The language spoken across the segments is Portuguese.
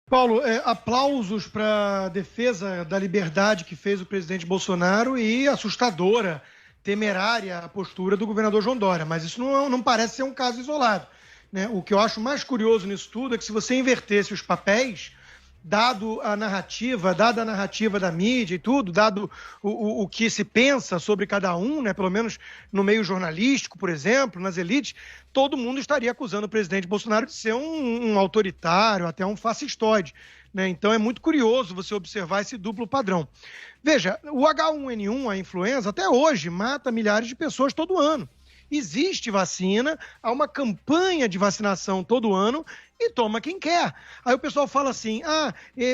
Paulo, aplausos para a defesa da liberdade que fez o presidente Bolsonaro e assustadora, temerária a postura do governador João Dória, mas isso não parece ser um caso isolado, né? O que eu acho mais curioso nisso tudo é que se você invertesse os papéis, dada a narrativa da mídia e tudo, dado o que se pensa sobre cada um, né, pelo menos no meio jornalístico, por exemplo, nas elites, todo mundo estaria acusando o presidente Bolsonaro de ser um autoritário, até um fascistoide, né? Então é muito curioso você observar esse duplo padrão. Veja, o H1N1, a influenza, até hoje mata milhares de pessoas todo ano. Existe vacina, há uma campanha de vacinação todo ano e toma quem quer. Aí o pessoal fala assim,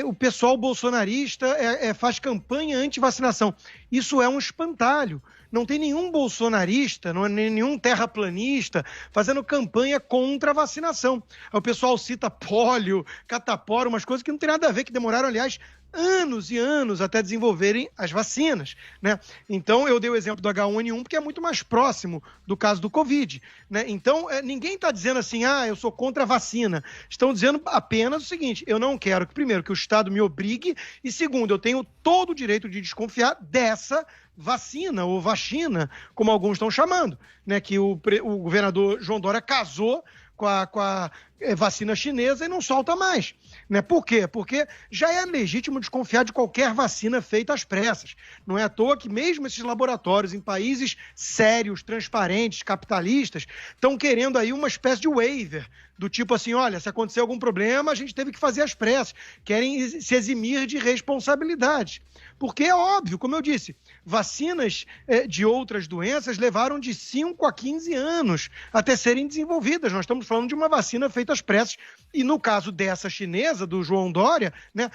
o pessoal bolsonarista faz campanha anti-vacinação. Isso é um espantalho. Não tem nenhum bolsonarista, não é nenhum terraplanista fazendo campanha contra a vacinação. Aí o pessoal cita pólio, catapora, umas coisas que não tem nada a ver, que demoraram, aliás, anos e anos até desenvolverem as vacinas, né? Então, eu dei o exemplo do H1N1 porque é muito mais próximo do caso do Covid, né? Então, ninguém está dizendo assim, eu sou contra a vacina. Estão dizendo apenas o seguinte, eu não quero, primeiro, que o Estado me obrigue e, segundo, eu tenho todo o direito de desconfiar dessa vacina ou vacina, como alguns estão chamando, né? Que o governador João Dória casou com a vacina chinesa e não solta mais, né? Por quê? Porque já é legítimo desconfiar de qualquer vacina feita às pressas. Não é à toa que mesmo esses laboratórios em países sérios, transparentes, capitalistas, estão querendo aí uma espécie de waiver, do tipo assim, olha, se acontecer algum problema, a gente teve que fazer às pressas. Querem se eximir de responsabilidade. Porque é óbvio, como eu disse, vacinas de outras doenças levaram de 5 a 15 anos até serem desenvolvidas. Nós estamos falando de uma vacina feita às pressas. E no caso dessa chinesa, do João Dória, né,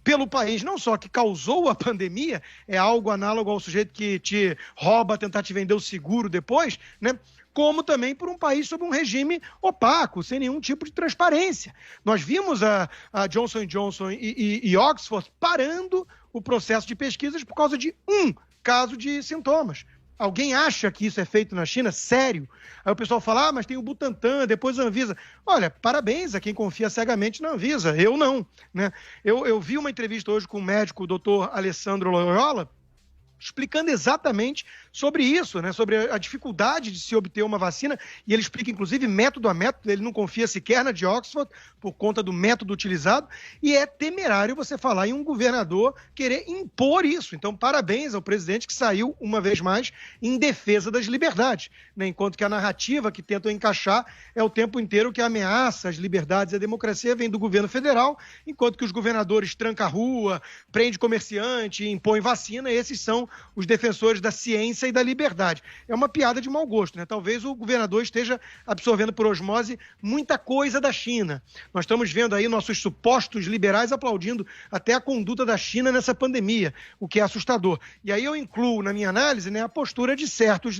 pelo país não só que causou a pandemia, é algo análogo ao sujeito que te rouba, tentar te vender o seguro depois, né? Como também por um país sob um regime opaco, sem nenhum tipo de transparência. Nós vimos a Johnson & Johnson e Oxford parando o processo de pesquisas por causa de um caso de sintomas. Alguém acha que isso é feito na China? Sério? Aí o pessoal fala, mas tem o Butantan, depois a Anvisa. Olha, parabéns a quem confia cegamente na Anvisa, eu não, né? Eu vi uma entrevista hoje com o médico, o doutor Alessandro Loyola, explicando exatamente sobre isso, né? Sobre a dificuldade de se obter uma vacina, e ele explica, inclusive, método a método, ele não confia sequer na de Oxford, por conta do método utilizado, e é temerário você falar em um governador querer impor isso. Então, parabéns ao presidente que saiu, uma vez mais, em defesa das liberdades, né? Enquanto que a narrativa que tentam encaixar é o tempo inteiro que ameaça as liberdades e a democracia vem do governo federal, enquanto que os governadores trancam a rua, prende comerciante, impõem vacina, esses são os defensores da ciência e da liberdade. É uma piada de mau gosto, né? Talvez o governador esteja absorvendo por osmose muita coisa da China. Nós estamos vendo aí nossos supostos liberais aplaudindo até a conduta da China nessa pandemia, o que é assustador. E aí eu incluo na minha análise, né, a postura de certos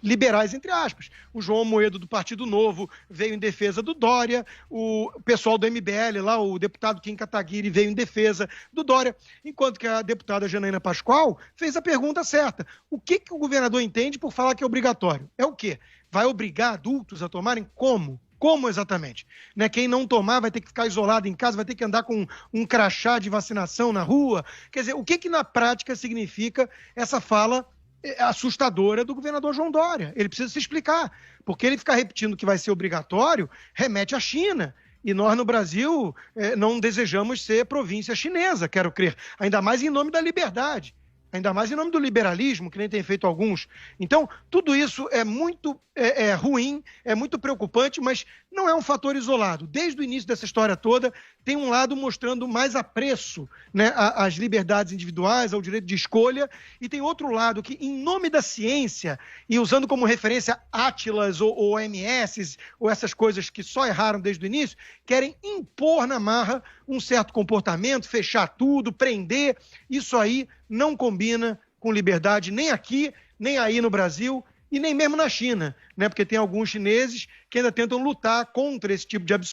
liberais, entre aspas. O João Amoedo, do Partido Novo, veio em defesa do Dória, o pessoal do MBL lá, o deputado Kim Kataguiri, veio em defesa do Dória, enquanto que a deputada Janaína Pascoal fez a pergunta certa. O que o governador entende por falar que é obrigatório? É o quê? Vai obrigar adultos a tomarem como? Como exatamente? Né? Quem não tomar vai ter que ficar isolado em casa, vai ter que andar com um crachá de vacinação na rua. Quer dizer, o que na prática significa essa fala assustadora do governador João Dória? Ele precisa se explicar, porque ele ficar repetindo que vai ser obrigatório remete à China. E nós, no Brasil, não desejamos ser província chinesa, quero crer. Ainda mais em nome da liberdade. Ainda mais em nome do liberalismo, que nem tem feito alguns. Então, tudo isso é muito ruim, é muito preocupante, mas não é um fator isolado. Desde o início dessa história toda, tem um lado mostrando mais apreço, né, às liberdades individuais, ao direito de escolha, e tem outro lado que, em nome da ciência, e usando como referência Átilas ou OMS, ou essas coisas que só erraram desde o início, querem impor na marra um certo comportamento, fechar tudo, prender. Isso aí não combina com liberdade nem aqui, nem aí no Brasil e nem mesmo na China, né? Porque tem alguns chineses que ainda tentam lutar contra esse tipo de absurdo.